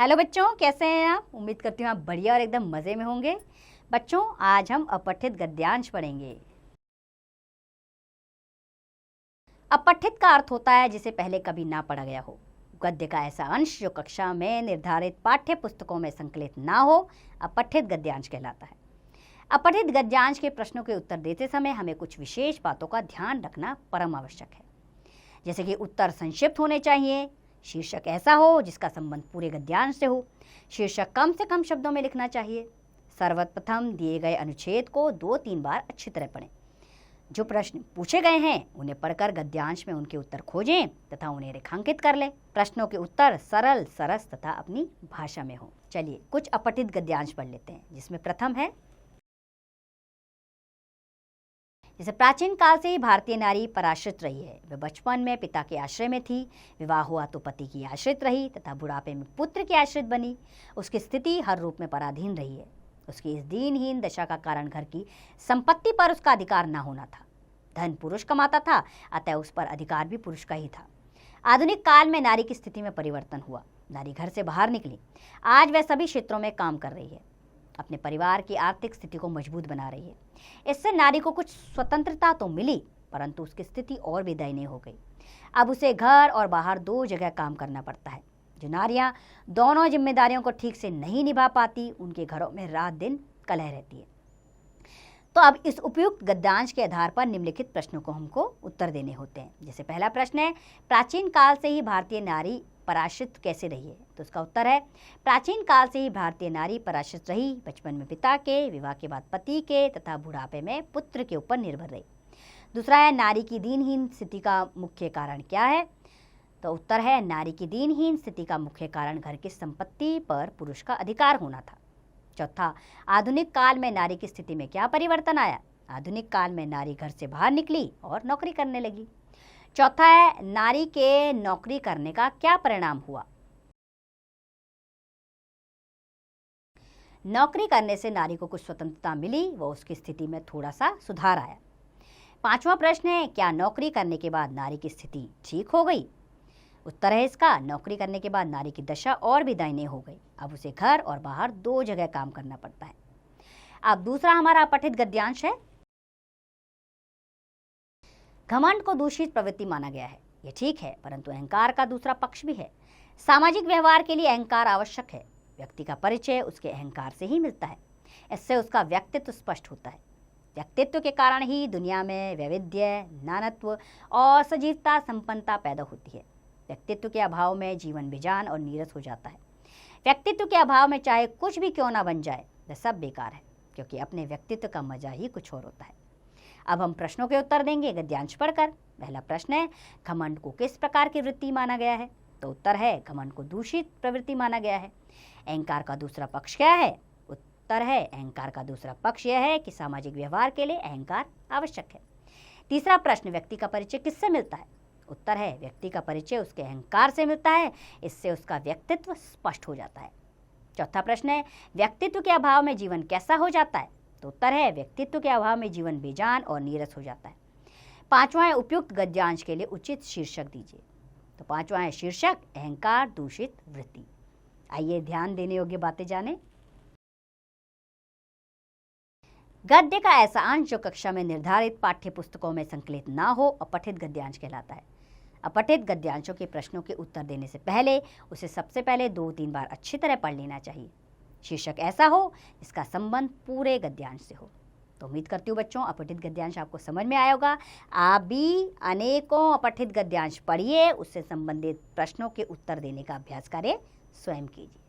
Hello बच्चों, कैसे हैं आप? उम्मीद करती हूँ आप बढ़िया और एकदम मज़े में होंगे। बच्चों, आज हम अपठित गद्यांश पढ़ेंगे। अपठित का अर्थ होता है जिसे पहले कभी ना पढ़ा गया हो। गद्य का ऐसा अंश जो कक्षा में निर्धारित पाठ्य पुस्तकों में संकलित ना हो, अपठित गद्यांश कहलाता है। अपठित गद्यांश के प्रश्नों के उत्तर देते समय हमें कुछ विशेष बातों का ध्यान रखना परम आवश्यक है। जैसे कि उत्तर संक्षिप्त होने चाहिए, शीर्षक ऐसा हो जिसका संबंध पूरे गद्यांश से हो, शीर्षक कम से कम शब्दों में लिखना चाहिए। सर्वप्रथम दिए गए अनुच्छेद को 2-3 बार अच्छी तरह पढ़ें। जो प्रश्न पूछे गए हैं उन्हें पढ़कर गद्यांश में उनके उत्तर खोजें तथा उन्हें रेखांकित कर लें। प्रश्नों के उत्तर सरल, सरस तथा अपनी भाषा में हो। चलिए कुछ अपठित गद्यांश पढ़ लेते हैं, जिसमें प्रथम है, जैसे प्राचीन काल से ही भारतीय नारी पराश्रित रही है। वह बचपन में पिता के आश्रय में थी, विवाह हुआ तो पति की आश्रित रही तथा बुढ़ापे में पुत्र की आश्रित बनी। उसकी स्थिति हर रूप में पराधीन रही है। उसकी इस दीनहीन दशा का कारण घर की संपत्ति पर उसका अधिकार न होना था। धन पुरुष कमाता था, अतः उस पर अधिकार भी पुरुष का ही था। आधुनिक काल में नारी की स्थिति में परिवर्तन हुआ। नारी घर से बाहर निकली। आज वह सभी क्षेत्रों में काम कर रही है, अपने परिवार की आर्थिक स्थिति को मजबूत बना रही है। इससे नारी को कुछ स्वतंत्रता तो मिली, परंतु उसकी स्थिति और भी दयनीय हो गई। अब उसे घर और बाहर 2 जगह काम करना पड़ता है। जो नारियां दोनों जिम्मेदारियों को ठीक से नहीं निभा पाती, उनके घरों में रात दिन कलह रहती है। तो अब इस उपयुक्त गद्यांश के आधार पर निम्नलिखित प्रश्नों को हमको उत्तर देने होते हैं। जैसे पहला प्रश्न है, प्राचीन काल से ही भारतीय नारी पराश्रित कैसे रही है? तो उसका उत्तर है, प्राचीन काल से ही भारतीय नारी पराश्रित रही। बचपन में पिता के, विवाह के बाद पति के तथा बुढ़ापे में पुत्र के ऊपर निर्भर रही। दूसरा है, नारी की दीनहीन स्थिति का मुख्य कारण क्या है? तो उत्तर है, नारी की दीनहीन स्थिति का मुख्य कारण घर की संपत्ति पर पुरुष का अधिकार होना था। चौथा, आधुनिक काल में नारी की स्थिति में क्या परिवर्तन आया? आधुनिक काल में नारी घर से बाहर निकली और नौकरी करने लगी। चौथा है, नारी के नौकरी करने का क्या परिणाम हुआ? नौकरी करने से नारी को कुछ स्वतंत्रता मिली व उसकी स्थिति में थोड़ा सा सुधार आया। पांचवा प्रश्न है, क्या नौकरी करने के बाद नारी की स्थिति ठीक हो गई? उत्तर है इसका, नौकरी करने के बाद नारी की दशा और भी दयनीय हो गई। अब उसे घर और बाहर 2 जगह काम करना पड़ता है। अब दूसरा हमारा अपठित गद्यांश है, घमंड को दूषित प्रवृत्ति माना गया है। यह ठीक है, परंतु अहंकार का दूसरा पक्ष भी है। सामाजिक व्यवहार के लिए अहंकार आवश्यक है। व्यक्ति का परिचय उसके अहंकार से ही मिलता है। इससे उसका व्यक्तित्व स्पष्ट होता है। व्यक्तित्व के कारण ही दुनिया में वैविध्य, नानत्व और सजीवता, संपन्नता पैदा होती है। व्यक्तित्व के अभाव में जीवन बेजान और नीरस हो जाता है। व्यक्तित्व के अभाव में चाहे कुछ भी क्यों ना बन जाए, वह सब बेकार है, क्योंकि अपने व्यक्तित्व का मजा ही कुछ और होता है। अब हम प्रश्नों के उत्तर देंगे गद्यांश पढ़कर। पहला प्रश्न है, घमंड को किस प्रकार की वृत्ति माना गया है? तो उत्तर है, घमंड को दूषित प्रवृत्ति माना गया है। अहंकार का दूसरा पक्ष क्या है? उत्तर है, अहंकार का दूसरा पक्ष यह है कि सामाजिक व्यवहार के लिए अहंकार आवश्यक है। तीसरा प्रश्न, व्यक्ति का परिचय किससे मिलता है? उत्तर है, व्यक्ति का परिचय उसके अहंकार से मिलता है। इससे उसका व्यक्तित्व स्पष्ट हो जाता है। चौथा प्रश्न है, व्यक्तित्व के अभाव में जीवन कैसा हो जाता है? तो उत्तर है, व्यक्तित्व के अभाव में जीवन बेजान और नीरस हो जाता है। पांचवा है, उपयुक्त गद्यांश के लिए उचित शीर्षक दीजिए। तो पांचवा है शीर्षक, अहंकार दूषित वृत्ति। आइए ध्यान देने योग्य बातें जानें। गद्य का ऐसा अंश जो कक्षा में निर्धारित पाठ्य पुस्तकों में संकलित ना हो, अपठित गद्यांश कहलाता है। अपठित गद्यांशों के प्रश्नों के उत्तर देने से पहले उसे सबसे पहले 2-3 बार अच्छी तरह पढ़ लेना चाहिए। शीर्षक ऐसा हो जिसका संबंध पूरे गद्यांश से हो। तो उम्मीद करती हूँ बच्चों, अपठित गद्यांश आपको समझ में आया होगा। आप भी अनेकों अपठित गद्यांश पढ़िए, उससे संबंधित प्रश्नों के उत्तर देने का अभ्यास करें, स्वयं कीजिए।